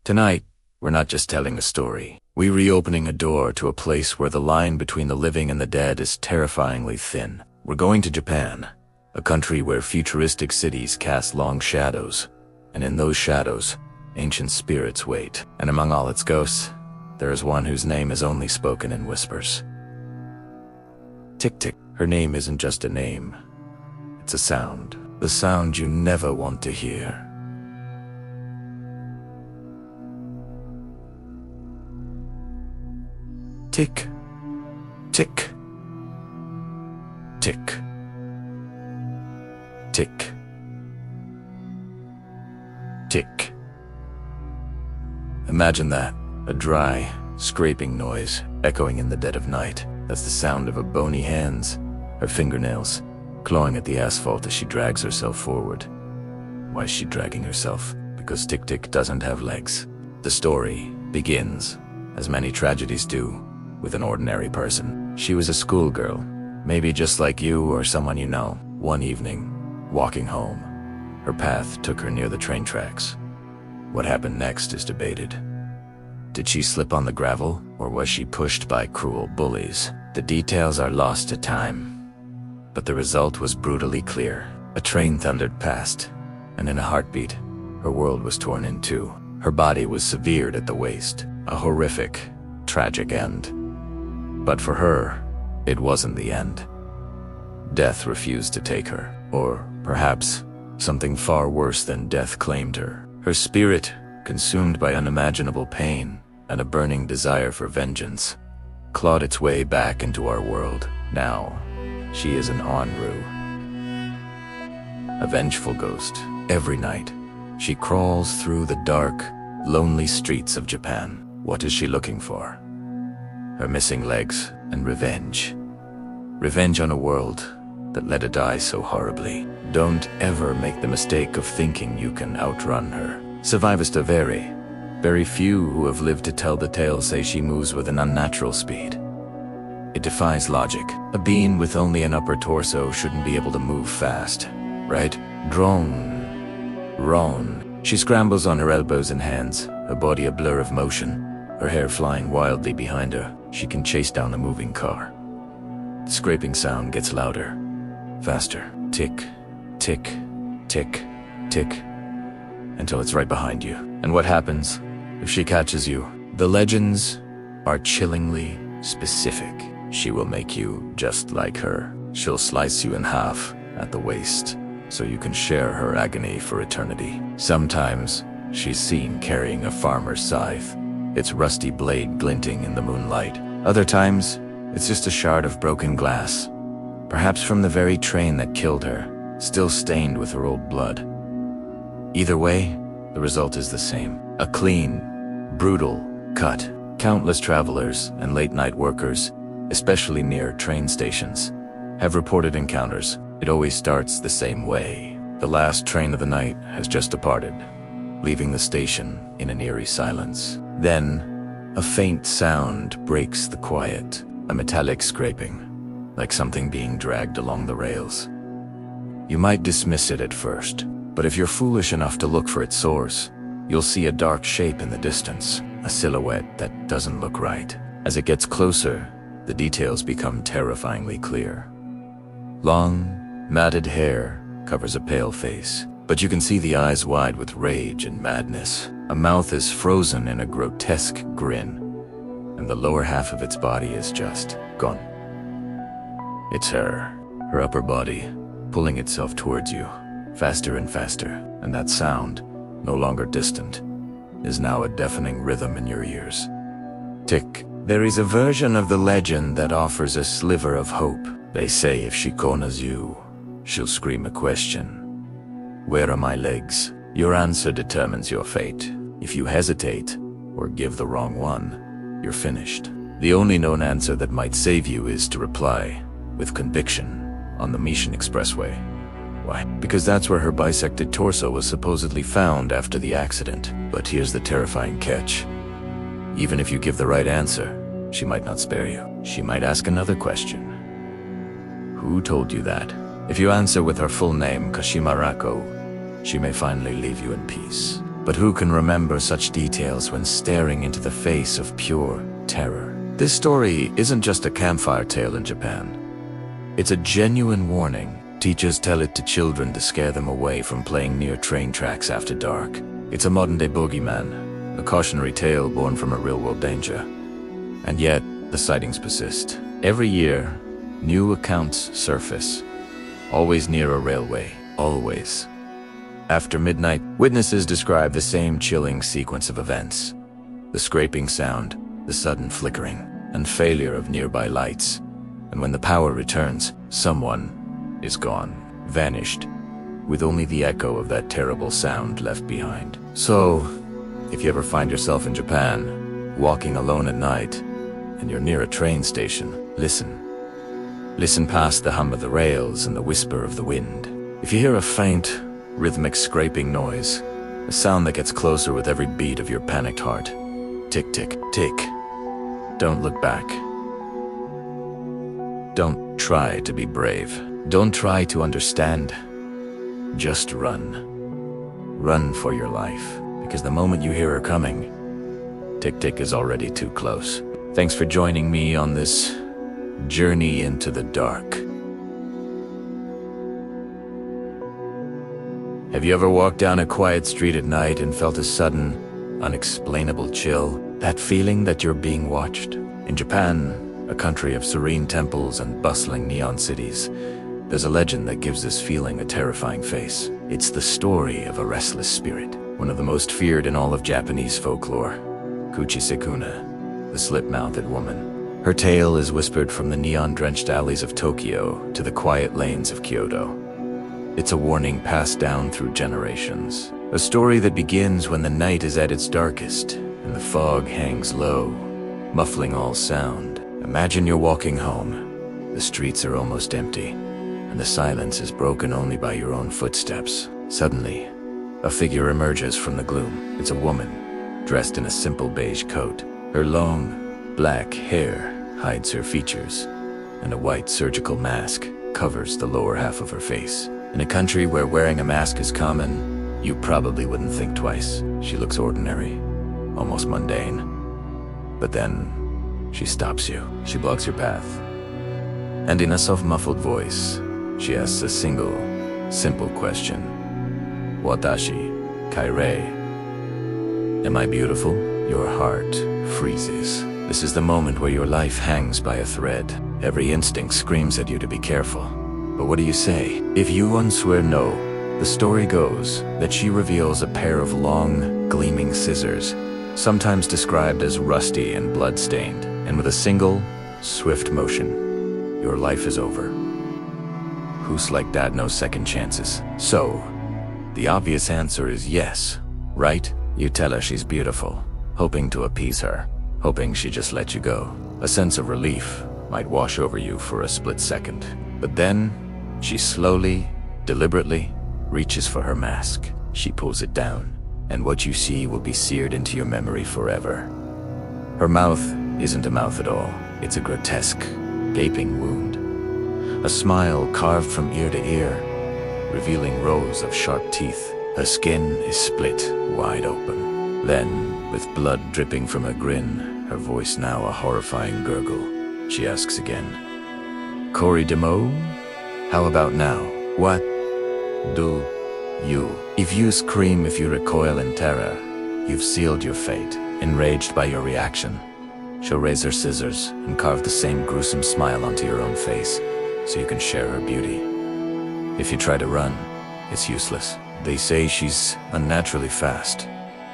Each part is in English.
Tonight, we're not just telling a story. We're reopening a door to a place where the line between the living and the dead is terrifyingly thin. We're going to Japan, a country where futuristic cities cast long shadows, and in those shadows, ancient spirits wait. And among all its ghosts, there is one whose name is only spoken in whispers. Teke Teke. Her name isn't just a name. It's a sound. The sound you never want to hear. Tick, tick, tick, tick, tick. Imagine that, a dry, scraping noise echoing in the dead of night. That's the sound of her bony hands, her fingernails, clawing at the asphalt as she drags herself forward. Why is she dragging herself? Because Teke Teke doesn't have legs. The story begins, as many tragedies do, with an ordinary person. She was a schoolgirl, maybe just like you or someone you know. One evening, walking home, her path took her near the train tracks. What happened next is debated. Did she slip on the gravel, or was she pushed by cruel bullies? The details are lost to time, but the result was brutally clear. A train thundered past, and in a heartbeat, her world was torn in two. Her body was severed at the waist, a horrific, tragic end. But for her, it wasn't the end. Death refused to take her, or perhaps something far worse than death claimed her. Her spirit, consumed by unimaginable pain and a burning desire for vengeance, clawed its way back into our world. Now, she is an Onru, a vengeful ghost. Every night, she crawls through the dark, lonely streets of Japan. What is she looking for? Her missing legs and revenge. Revenge on a world that let her die so horribly. Don't ever make the mistake of thinking you can outrun her. Survivors are very few who have lived to tell the tale say she moves with an unnatural speed. It defies logic. A being with only an upper torso shouldn't be able to move fast, right? Roan. She scrambles on her elbows and hands, her body a blur of motion, her hair flying wildly behind her. She can chase down a moving car. The scraping sound gets louder, faster. Tick, tick, tick, tick, until it's right behind you. And what happens if she catches you? The legends are chillingly specific. She will make you just like her. She'll slice you in half at the waist, so you can share her agony for eternity. Sometimes, she's seen carrying a farmer's scythe, its rusty blade glinting in the moonlight. Other times, it's just a shard of broken glass, perhaps from the very train that killed her, still stained with her old blood. Either way, the result is the same. A clean, brutal cut. Countless travelers and late-night workers, especially near train stations, have reported encounters. It always starts the same way. The last train of the night has just departed, leaving the station in an eerie silence. Then, a faint sound breaks the quiet, a metallic scraping, like something being dragged along the rails. You might dismiss it at first, but if you're foolish enough to look for its source, you'll see a dark shape in the distance, a silhouette that doesn't look right. As it gets closer, the details become terrifyingly clear. Long, matted hair covers a pale face, but you can see the eyes wide with rage and madness. A mouth is frozen in a grotesque grin, and the lower half of its body is just gone. It's her upper body, pulling itself towards you, faster and faster, and that sound, no longer distant, is now a deafening rhythm in your ears. Tick. There is a version of the legend that offers a sliver of hope. They say if she corners you, she'll scream a question. Where are my legs? Your answer determines your fate. If you hesitate, or give the wrong one, you're finished. The only known answer that might save you is to reply, with conviction, on the Mission Expressway. Why? Because that's where her bisected torso was supposedly found after the accident. But here's the terrifying catch. Even if you give the right answer, she might not spare you. She might ask another question. Who told you that? If you answer with her full name, Kashima Rako, she may finally leave you in peace. But who can remember such details when staring into the face of pure terror? This story isn't just a campfire tale in Japan. It's a genuine warning. Teachers tell it to children to scare them away from playing near train tracks after dark. It's a modern-day boogeyman, a cautionary tale born from a real-world danger. And yet, the sightings persist. Every year, new accounts surface. Always near a railway, always. After midnight, witnesses describe the same chilling sequence of events. The scraping sound, the sudden flickering, and failure of nearby lights. And when the power returns, someone is gone, vanished, with only the echo of that terrible sound left behind. So, if you ever find yourself in Japan, walking alone at night, and you're near a train station, listen. Listen past the hum of the rails and the whisper of the wind. If you hear a faint, rhythmic scraping noise, a sound that gets closer with every beat of your panicked heart. Tick, tick, tick. Don't look back. Don't try to be brave. Don't try to understand. Just run. Run for your life, because the moment you hear her coming, Tick Tick is already too close. Thanks for joining me on this journey into the dark. Have you ever walked down a quiet street at night and felt a sudden, unexplainable chill? That feeling that you're being watched? In Japan, a country of serene temples and bustling neon cities, there's a legend that gives this feeling a terrifying face. It's the story of a restless spirit, one of the most feared in all of Japanese folklore, Kuchisake-onna, the slip-mouthed woman. Her tale is whispered from the neon-drenched alleys of Tokyo to the quiet lanes of Kyoto. It's a warning passed down through generations. A story that begins when the night is at its darkest and the fog hangs low, muffling all sound. Imagine you're walking home. The streets are almost empty, and the silence is broken only by your own footsteps. Suddenly, a figure emerges from the gloom. It's a woman, dressed in a simple beige coat. Her long, black hair hides her features, and a white surgical mask covers the lower half of her face. In a country where wearing a mask is common, you probably wouldn't think twice. She looks ordinary, almost mundane. But then, she stops you. She blocks your path. And in a soft-muffled voice, she asks a single, simple question. Watashi, kairei. Am I beautiful? Your heart freezes. This is the moment where your life hangs by a thread. Every instinct screams at you to be careful. But what do you say? If you unswear no, the story goes that she reveals a pair of long, gleaming scissors, sometimes described as rusty and blood-stained, and with a single, swift motion, your life is over. Who's like that? No second chances. So, the obvious answer is yes, right? You tell her she's beautiful, hoping to appease her, hoping she just let you go. A sense of relief might wash over you for a split second. But then, she slowly, deliberately, reaches for her mask. She pulls it down, and what you see will be seared into your memory forever. Her mouth isn't a mouth at all. It's a grotesque, gaping wound. A smile carved from ear to ear, revealing rows of sharp teeth. Her skin is split wide open. Then, with blood dripping from her grin, her voice now a horrifying gurgle, she asks again, Cory Demo? How about now? What do you? If you scream, if you recoil in terror, you've sealed your fate. Enraged by your reaction, she'll raise her scissors and carve the same gruesome smile onto your own face, so you can share her beauty. If you try to run, it's useless. They say she's unnaturally fast,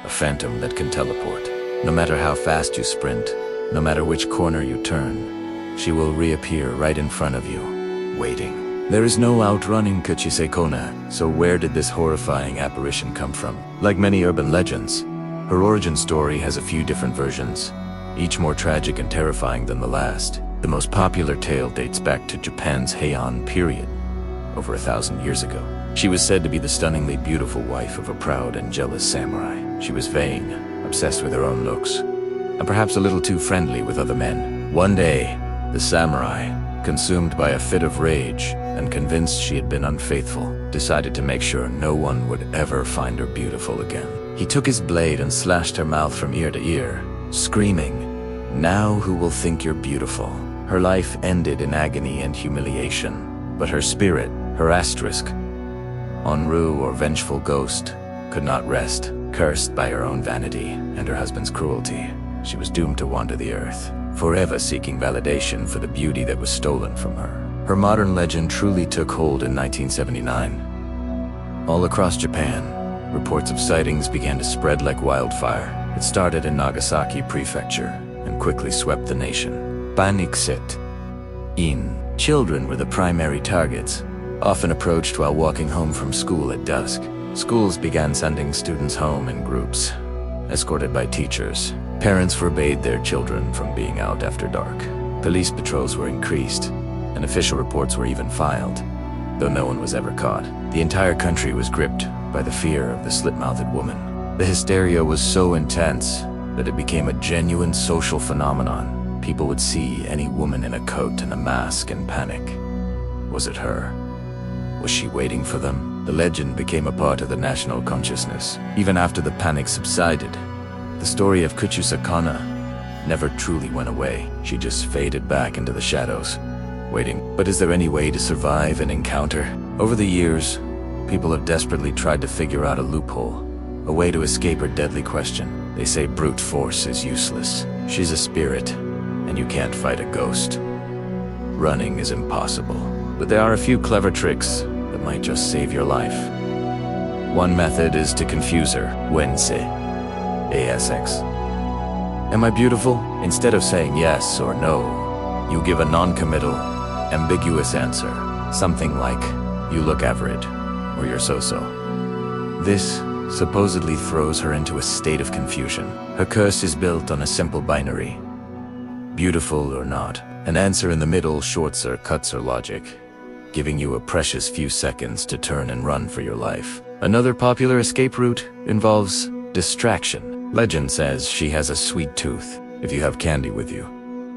a phantom that can teleport. No matter how fast you sprint, no matter which corner you turn, she will reappear right in front of you, waiting. There is no outrunning Kuchisake-onna, so where did this horrifying apparition come from? Like many urban legends, her origin story has a few different versions, each more tragic and terrifying than the last. The most popular tale dates back to Japan's Heian period, over 1,000 years ago. She was said to be the stunningly beautiful wife of a proud and jealous samurai. She was vain, obsessed with her own looks, and perhaps a little too friendly with other men. One day, the samurai, consumed by a fit of rage and convinced she had been unfaithful, decided to make sure no one would ever find her beautiful again. He took his blade and slashed her mouth from ear to ear, screaming, "Now who will think you're beautiful?" Her life ended in agony and humiliation, but her spirit, her asterisk, Onru or vengeful ghost, could not rest. Cursed by her own vanity and her husband's cruelty, she was doomed to wander the earth, forever seeking validation for the beauty that was stolen from her. Her modern legend truly took hold in 1979. All across Japan, reports of sightings began to spread like wildfire. It started in Nagasaki Prefecture and quickly swept the nation. Panic set in. Children were the primary targets, often approached while walking home from school at dusk. Schools began sending students home in groups, escorted by teachers. Parents forbade their children from being out after dark. Police patrols were increased, and official reports were even filed, though no one was ever caught. The entire country was gripped by the fear of the slit-mouthed woman. The hysteria was so intense that it became a genuine social phenomenon. People would see any woman in a coat and a mask and panic. Was it her? Was she waiting for them? The legend became a part of the national consciousness. Even after the panic subsided, the story of Kuchisake-onna never truly went away. She just faded back into the shadows, waiting. But is there any way to survive an encounter? Over the years, people have desperately tried to figure out a loophole, a way to escape her deadly question. They say brute force is useless. She's a spirit, and you can't fight a ghost. Running is impossible. But there are a few clever tricks that might just save your life. One method is to confuse her. Wense. ASX. Am I beautiful? Instead of saying yes or no, you give a non-committal, ambiguous answer. Something like, "You look average," or "You're so-so." This supposedly throws her into a state of confusion. Her curse is built on a simple binary: beautiful or not. An answer in the middle shorts or cuts her logic, giving you a precious few seconds to turn and run for your life. Another popular escape route involves distraction. Legend says she has a sweet tooth. If you have candy with you,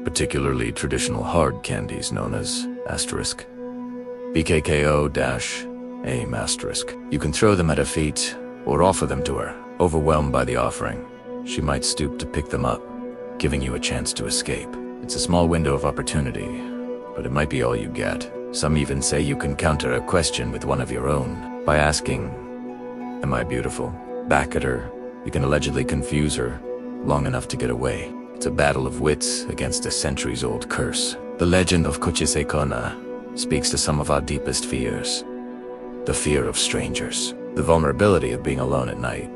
particularly traditional hard candies known as asterisk, BKKO-aim asterisk, you can throw them at her feet or offer them to her. Overwhelmed by the offering, she might stoop to pick them up, giving you a chance to escape. It's a small window of opportunity, but it might be all you get. Some even say you can counter a question with one of your own by asking, "Am I beautiful?" Back at her, you can allegedly confuse her long enough to get away. It's a battle of wits against a centuries-old curse. The legend of Kuchisake-onna speaks to some of our deepest fears. The fear of strangers, the vulnerability of being alone at night,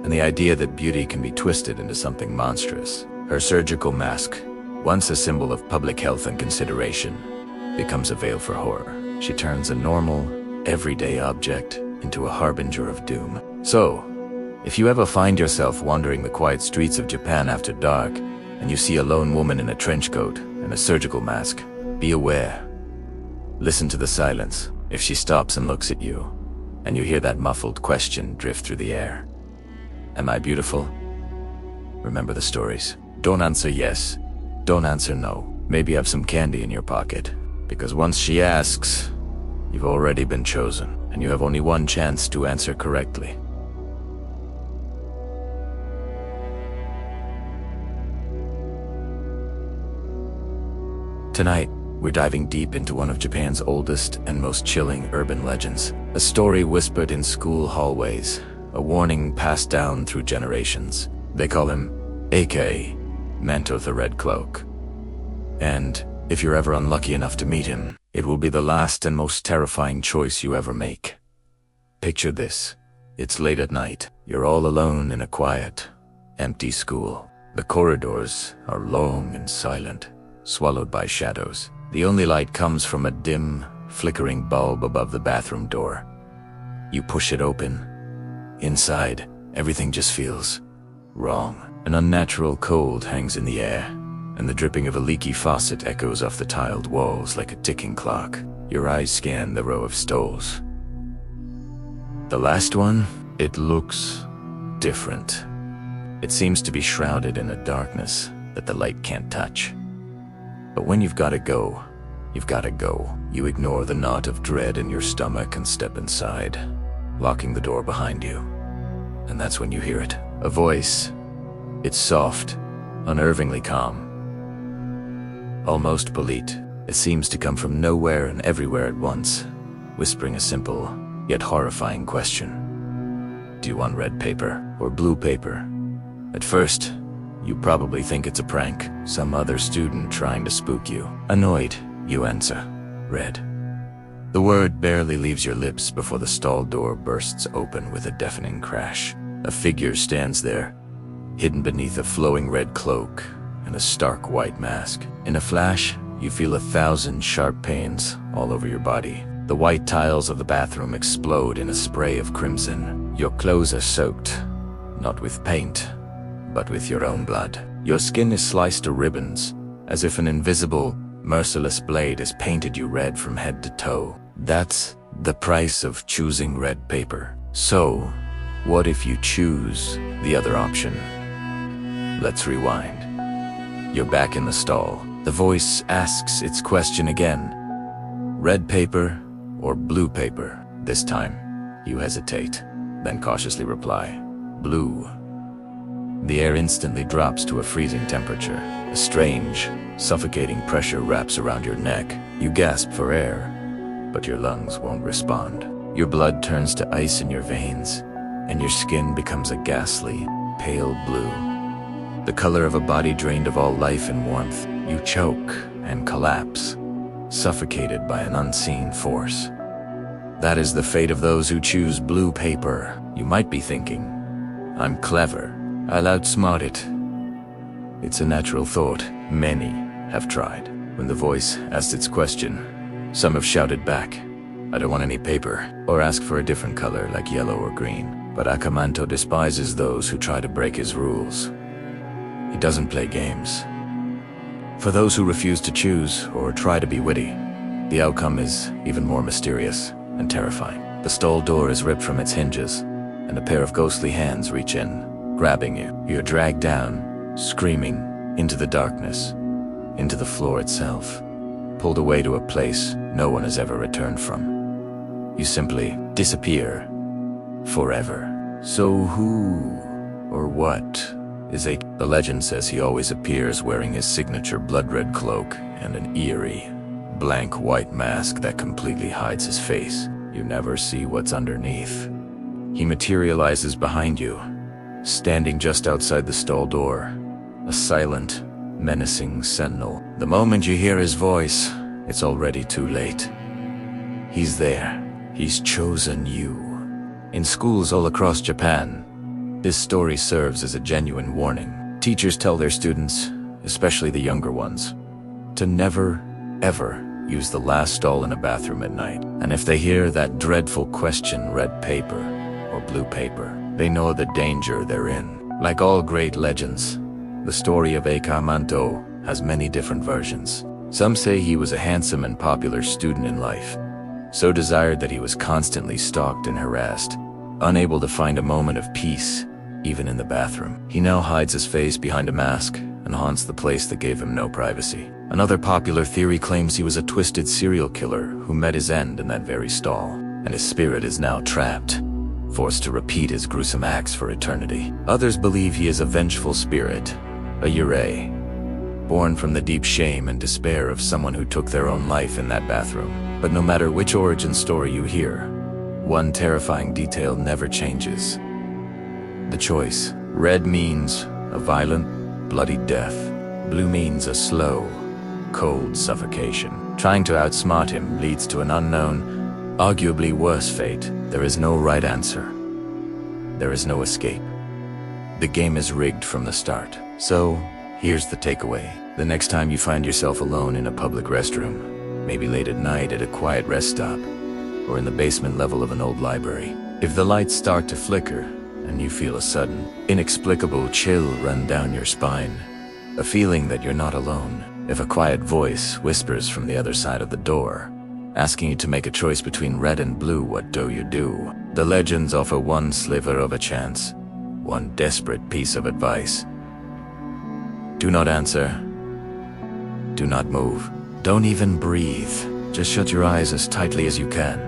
and the idea that beauty can be twisted into something monstrous. Her surgical mask, once a symbol of public health and consideration, becomes a veil for horror. She turns a normal, everyday object into a harbinger of doom. So, if you ever find yourself wandering the quiet streets of Japan after dark, and you see a lone woman in a trench coat and a surgical mask, be aware. Listen to the silence. If she stops and looks at you, and you hear that muffled question drift through the air, "Am I beautiful?" Remember the stories. Don't answer yes. Don't answer no. Maybe have some candy in your pocket, because once she asks, you've already been chosen, and you have only one chance to answer correctly. Tonight, we're diving deep into one of Japan's oldest and most chilling urban legends. A story whispered in school hallways, a warning passed down through generations. They call him Aka Manto the Red Cloak. And if you're ever unlucky enough to meet him, it will be the last and most terrifying choice you ever make. Picture this. It's late at night. You're all alone in a quiet, empty school. The corridors are long and silent, swallowed by shadows. The only light comes from a dim, flickering bulb above the bathroom door. You push it open. Inside, everything just feels wrong. An unnatural cold hangs in the air, and the dripping of a leaky faucet echoes off the tiled walls like a ticking clock. Your eyes scan the row of stalls. The last one, it looks different. It seems to be shrouded in a darkness that the light can't touch. But when you've gotta go, you've gotta go. You ignore the knot of dread in your stomach and step inside, locking the door behind you. and that's when you hear it. A voice. It's soft, unnervingly calm, almost polite. It seems to come from nowhere and everywhere at once, whispering a simple, yet horrifying question. Do you want red paper or blue paper? At first, you probably think it's a prank, some other student trying to spook you. Annoyed, you answer, red. The word barely leaves your lips before the stall door bursts open with a deafening crash. A figure stands there, hidden beneath a flowing red cloak and a stark white mask. In a flash, you feel 1,000 sharp pains all over your body. The white tiles of the bathroom explode in a spray of crimson. Your clothes are soaked, not with paint, but with your own blood. Your skin is sliced to ribbons, as if an invisible, merciless blade has painted you red from head to toe. That's the price of choosing red paper. So, what if you choose the other option? Let's rewind. You're back in the stall. The voice asks its question again. Red paper or blue paper? This time, you hesitate, then cautiously reply, blue. The air instantly drops to a freezing temperature. A strange, suffocating pressure wraps around your neck. You gasp for air, but your lungs won't respond. Your blood turns to ice in your veins, and your skin becomes a ghastly, pale blue. The color of a body drained of all life and warmth. You choke and collapse, suffocated by an unseen force. That is the fate of those who choose blue paper. You might be thinking, I'm clever, I'll outsmart it. It's a natural thought. Many have tried. When the voice asked its question, some have shouted back, I don't want any paper, or ask for a different color like yellow or green. But Aka Manto despises those who try to break his rules. He doesn't play games. For those who refuse to choose or try to be witty, the outcome is even more mysterious and terrifying. The stall door is ripped from its hinges, and a pair of ghostly hands reach in, grabbing you. You're dragged down, screaming, into the darkness, into the floor itself, pulled away to a place no one has ever returned from. You simply disappear forever. So who or what is Aka? The legend says he always appears wearing his signature blood-red cloak and an eerie, blank white mask that completely hides his face. You never see what's underneath. He materializes behind you, standing just outside the stall door, a silent, menacing sentinel. The moment you hear his voice, it's already too late. He's there. He's chosen you. In schools all across Japan, this story serves as a genuine warning. Teachers tell their students, especially the younger ones, to never, ever use the last stall in a bathroom at night. And if they hear that dreadful question, red paper or blue paper, they know the danger they're in. Like all great legends, the story of Aka Manto has many different versions. Some say he was a handsome and popular student in life, so desired that he was constantly stalked and harassed, unable to find a moment of peace, even in the bathroom. He now hides his face behind a mask and haunts the place that gave him no privacy. Another popular theory claims he was a twisted serial killer who met his end in that very stall, and his spirit is now trapped, forced to repeat his gruesome acts for eternity. Others believe he is a vengeful spirit, a yurei, born from the deep shame and despair of someone who took their own life in that bathroom. But no matter which origin story you hear, one terrifying detail never changes. The choice. Red means a violent, bloody death. Blue means a slow, cold suffocation. Trying to outsmart him leads to an unknown, arguably worse fate. There is no right answer. There is no escape. The game is rigged from the start. So, here's the takeaway. The next time you find yourself alone in a public restroom, maybe late at night at a quiet rest stop, or in the basement level of an old library, if the lights start to flicker and you feel a sudden, inexplicable chill run down your spine, a feeling that you're not alone, if a quiet voice whispers from the other side of the door, asking you to make a choice between red and blue, what do you do? The legends offer one sliver of a chance, one desperate piece of advice. Do not answer. Do not move. Don't even breathe. Just shut your eyes as tightly as you can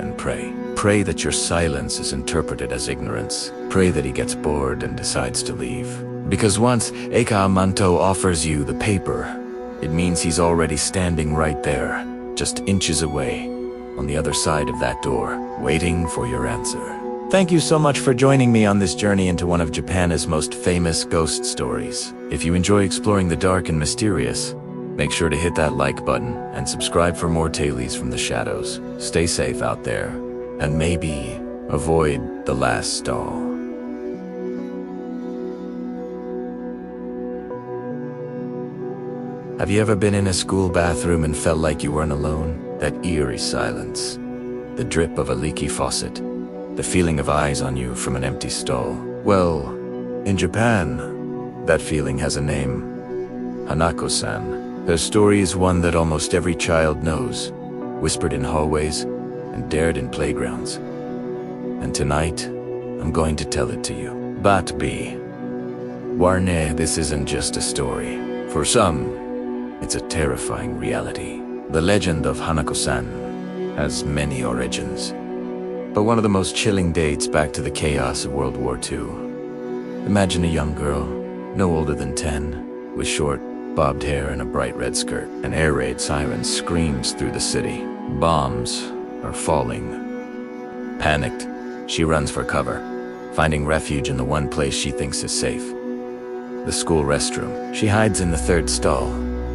and pray. pray that your silence is interpreted as ignorance. Pray that he gets bored and decides to leave. Because once Aka Manto offers you the paper, it means he's already standing right there, just inches away, on the other side of that door, waiting for your answer. Thank you so much for joining me on this journey into one of Japan's most famous ghost stories. If you enjoy exploring the dark and mysterious, make sure to hit that like button and subscribe for more tales from the shadows. Stay safe out there, and maybe avoid the last stall. Have you ever been in a school bathroom and felt like you weren't alone? That eerie silence, the drip of a leaky faucet, the feeling of eyes on you from an empty stall. Well, in Japan, that feeling has a name. Hanako-san. Her story is one that almost every child knows, whispered in hallways and dared in playgrounds. And tonight, I'm going to tell it to you. But Warne, this isn't just a story. For some, it's a terrifying reality. The legend of Hanako-san has many origins, but one of the most chilling dates back to the chaos of World War II. Imagine a young girl, no older than 10, with short, bobbed hair and a bright red skirt. An air raid siren screams through the city. Bombs are falling. Panicked, she runs for cover, finding refuge in the one place she thinks is safe, the school restroom. She hides in the third stall,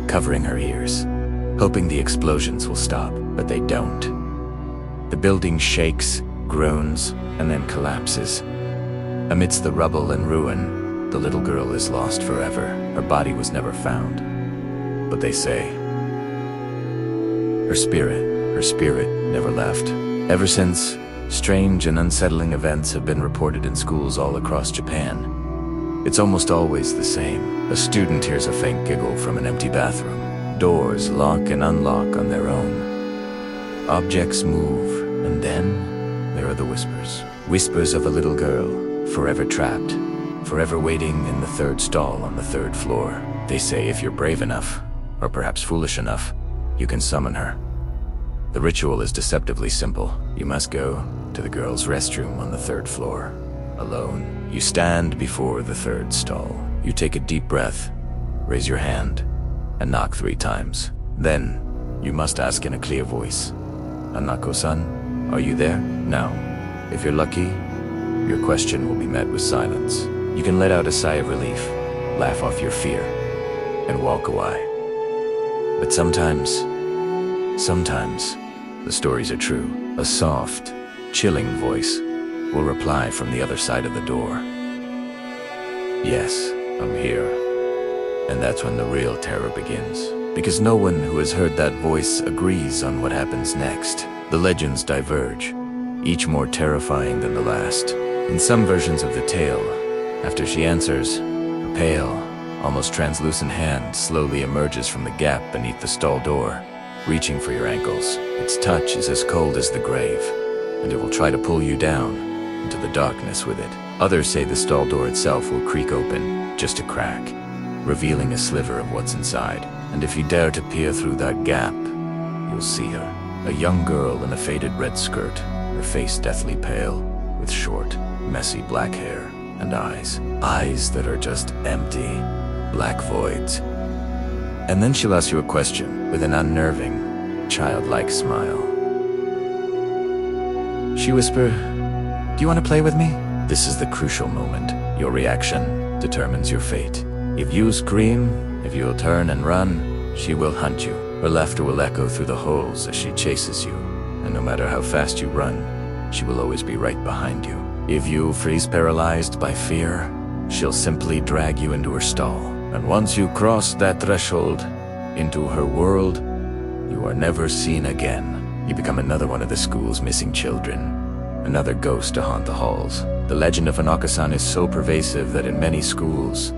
covering her ears, hoping the explosions will stop, but they don't. The building shakes, groans, and then collapses. Amidst the rubble and ruin, the little girl is lost forever. Her body was never found. But they say her spirit never left. Ever since, strange and unsettling events have been reported in schools all across Japan. It's almost always the same. A student hears a faint giggle from an empty bathroom. Doors lock and unlock on their own. Objects move, and then there are the whispers. Whispers of a little girl, forever trapped, forever waiting in the third stall on the third floor. They say if you're brave enough, or perhaps foolish enough, you can summon her. The ritual is deceptively simple. You must go to the girl's restroom on the third floor, alone. You stand before the third stall. You take a deep breath, raise your hand, and knock 3 times. Then, you must ask in a clear voice, "Hanako-san, are you there?" Now, if you're lucky, your question will be met with silence. You can let out a sigh of relief, laugh off your fear, and walk away. But sometimes, the stories are true. A soft, chilling voice will reply from the other side of the door. "Yes, I'm here." And that's when the real terror begins. Because no one who has heard that voice agrees on what happens next. The legends diverge, each more terrifying than the last. In some versions of the tale, after she answers, a pale, almost translucent hand slowly emerges from the gap beneath the stall door, reaching for your ankles. Its touch is as cold as the grave, and it will try to pull you down into the darkness with it. Others say the stall door itself will creak open, just a crack, revealing a sliver of what's inside. And if you dare to peer through that gap, you'll see her. A young girl in a faded red skirt, her face deathly pale, with short, messy black hair and eyes. Eyes that are just empty, black voids. And then she'll ask you a question with an unnerving, childlike smile. She whisper, "Do you want to play with me?" This is the crucial moment. Your reaction determines your fate. If you scream, if you'll turn and run, she will hunt you. Her laughter will echo through the halls as she chases you. And no matter how fast you run, she will always be right behind you. If you freeze paralyzed by fear, she'll simply drag you into her stall. And once you cross that threshold into her world, you are never seen again. You become another one of the school's missing children, another ghost to haunt the halls. The legend of Hanako-san is so pervasive that in many schools,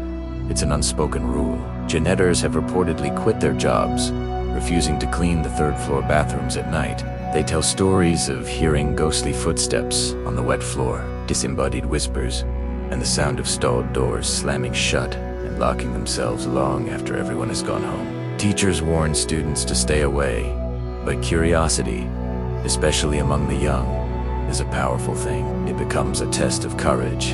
it's an unspoken rule. Janitors have reportedly quit their jobs, refusing to clean the third-floor bathrooms at night. They tell stories of hearing ghostly footsteps on the wet floor, disembodied whispers, and the sound of stalled doors slamming shut and locking themselves long after everyone has gone home. Teachers warn students to stay away, but curiosity, especially among the young, is a powerful thing. It becomes a test of courage.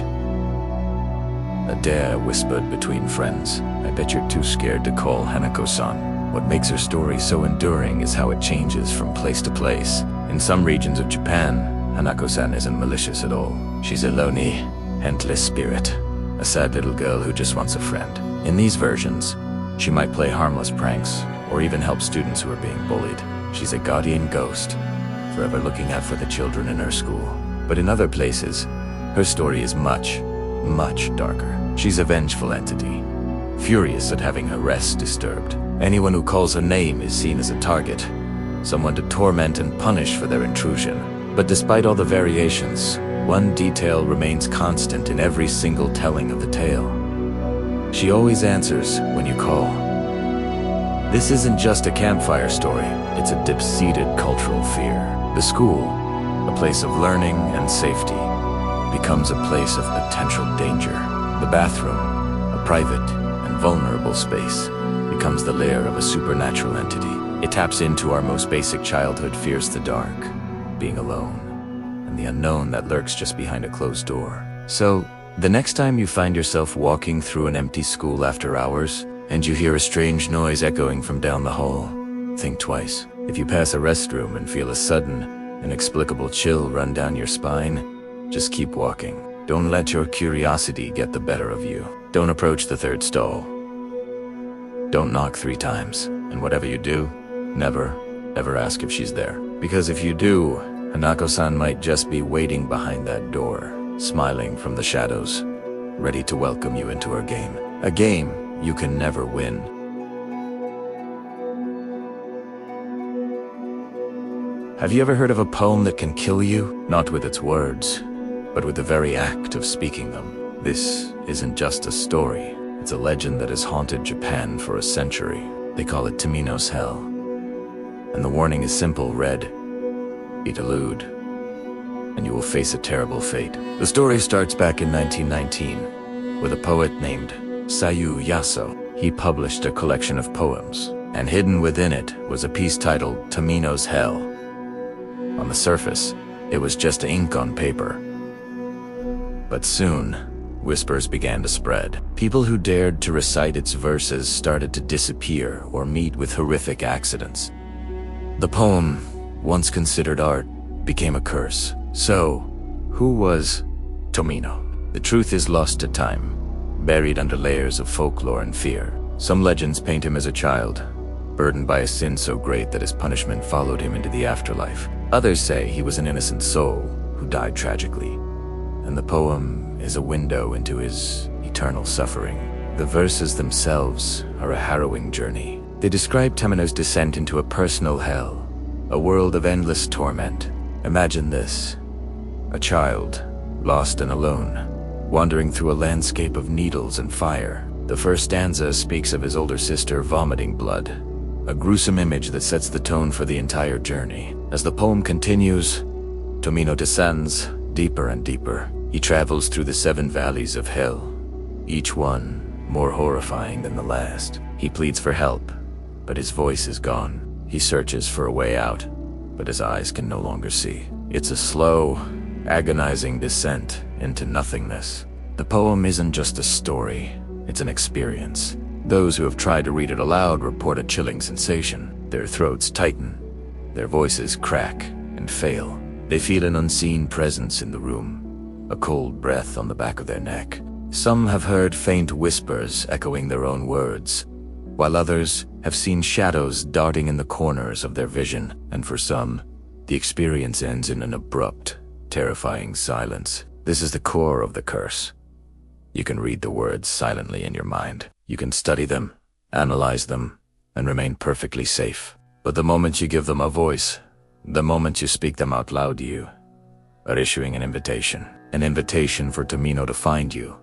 A dare whispered between friends. I bet you're too scared to call Hanako-san. What makes her story so enduring is how it changes from place to place. In some regions of Japan, Hanako-san isn't malicious at all. She's a lonely, endless spirit. A sad little girl who just wants a friend. In these versions, she might play harmless pranks, or even help students who are being bullied. She's a guardian ghost, forever looking out for the children in her school. But in other places, her story is much darker. She's a vengeful entity, furious at having her rest disturbed. Anyone who calls her name is seen as a target, someone to torment and punish for their intrusion. But despite all the variations, one detail remains constant in every single telling of the tale. She always answers when you call. This isn't just a campfire story, it's a deep-seated cultural fear. The school, a place of learning and safety, becomes a place of potential danger. The bathroom, a private and vulnerable space, becomes the lair of a supernatural entity. It taps into our most basic childhood fears: the dark, being alone, and the unknown that lurks just behind a closed door. So, the next time you find yourself walking through an empty school after hours, and you hear a strange noise echoing from down the hall, think twice. If you pass a restroom and feel a sudden, inexplicable chill run down your spine, just keep walking. Don't let your curiosity get the better of you. Don't approach the third stall. Don't knock 3 times. And whatever you do, never, ever ask if she's there. Because if you do, Hanako-san might just be waiting behind that door, smiling from the shadows, ready to welcome you into her game. A game you can never win. Have you ever heard of a poem that can kill you? Not with its words, but with the very act of speaking them. This isn't just a story. It's a legend that has haunted Japan for a century. They call it Tomino's Hell. And the warning is simple: read, be delude, and you will face a terrible fate. The story starts back in 1919 with a poet named Sayu Yaso. He published a collection of poems, and hidden within it was a piece titled Tomino's Hell. On the surface, it was just ink on paper. But soon, whispers began to spread. People who dared to recite its verses started to disappear or meet with horrific accidents. The poem, once considered art, became a curse. So, who was Tomino? The truth is lost to time, buried under layers of folklore and fear. Some legends paint him as a child, burdened by a sin so great that his punishment followed him into the afterlife. Others say he was an innocent soul who died tragically, and the poem is a window into his eternal suffering. The verses themselves are a harrowing journey. They describe Tomino's descent into a personal hell, a world of endless torment. Imagine this: a child, lost and alone, wandering through a landscape of needles and fire. The first stanza speaks of his older sister vomiting blood, a gruesome image that sets the tone for the entire journey. As the poem continues, Tomino descends deeper and deeper. He travels through the 7 valleys of hell, each one more horrifying than the last. He pleads for help, but his voice is gone. He searches for a way out, but his eyes can no longer see. It's a slow, agonizing descent into nothingness. The poem isn't just a story, it's an experience. Those who have tried to read it aloud report a chilling sensation. Their throats tighten, their voices crack and fail. They feel an unseen presence in the room, a cold breath on the back of their neck. Some have heard faint whispers echoing their own words, while others have seen shadows darting in the corners of their vision. And for some, the experience ends in an abrupt, terrifying silence. This is the core of the curse. You can read the words silently in your mind. You can study them, analyze them, and remain perfectly safe. But the moment you give them a voice, the moment you speak them out loud, you are issuing an invitation for Tomino to find you,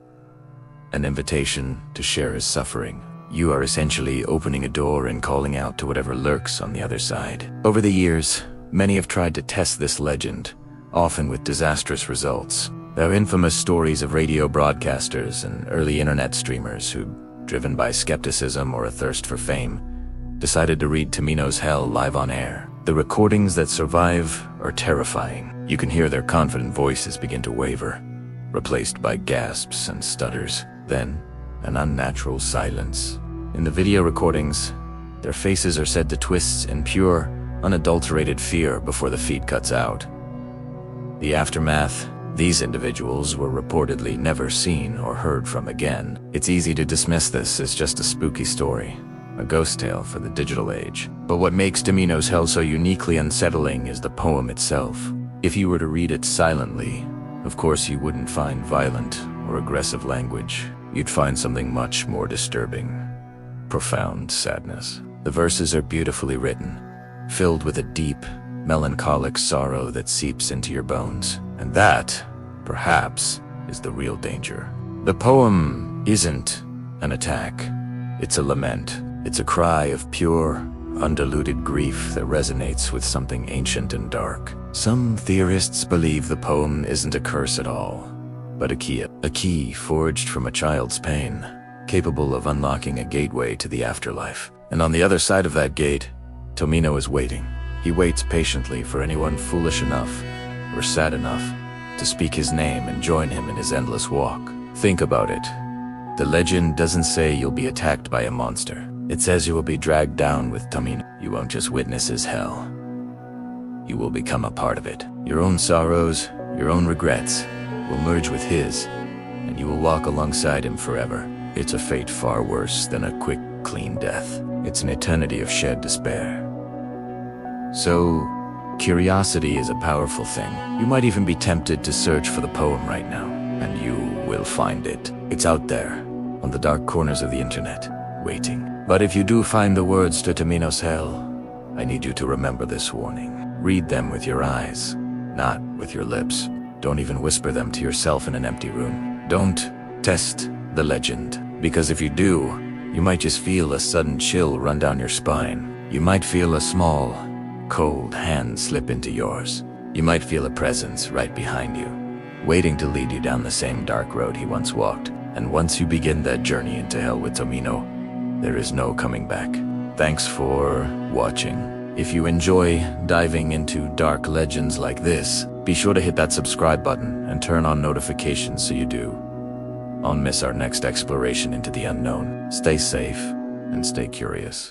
an invitation to share his suffering. You are essentially opening a door and calling out to whatever lurks on the other side. Over the years, many have tried to test this legend, often with disastrous results. There are infamous stories of radio broadcasters and early internet streamers who, driven by skepticism or a thirst for fame, decided to read Tomino's Hell live on air. The recordings that survive are terrifying. You can hear their confident voices begin to waver, replaced by gasps and stutters. Then, an unnatural silence. In the video recordings, their faces are said to twist in pure, unadulterated fear before the feed cuts out. The aftermath: these individuals were reportedly never seen or heard from again. It's easy to dismiss this as just a spooky story, a ghost tale for the digital age. But what makes Tomino's Hell so uniquely unsettling is the poem itself. If you were to read it silently, of course you wouldn't find violent or aggressive language. You'd find something much more disturbing: profound sadness. The verses are beautifully written, filled with a deep, melancholic sorrow that seeps into your bones. And that, perhaps, is the real danger. The poem isn't an attack. It's a lament. It's a cry of pure, undiluted grief that resonates with something ancient and dark. Some theorists believe the poem isn't a curse at all, but a key forged from a child's pain, capable of unlocking a gateway to the afterlife. And on the other side of that gate, Tomino is waiting. He waits patiently for anyone foolish enough or sad enough to speak his name and join him in his endless walk. Think about it. The legend doesn't say you'll be attacked by a monster. It says you will be dragged down with Tomino. You won't just witness his hell. You will become a part of it. Your own sorrows, your own regrets will merge with his, and you will walk alongside him forever. It's a fate far worse than a quick, clean death. It's an eternity of shared despair. So, curiosity is a powerful thing. You might even be tempted to search for the poem right now, and you will find it. It's out there, on the dark corners of the internet, waiting. But if you do find the words to Tomino's Hell, I need you to remember this warning. Read them with your eyes, not with your lips. Don't even whisper them to yourself in an empty room. Don't test the legend, because if you do, you might just feel a sudden chill run down your spine. You might feel a small, cold hand slip into yours. You might feel a presence right behind you, waiting to lead you down the same dark road he once walked. And once you begin that journey into hell with Tomino, there is no coming back. Thanks for watching. If you enjoy diving into dark legends like this, be sure to hit that subscribe button and turn on notifications so you don't miss our next exploration into the unknown. Stay safe and stay curious.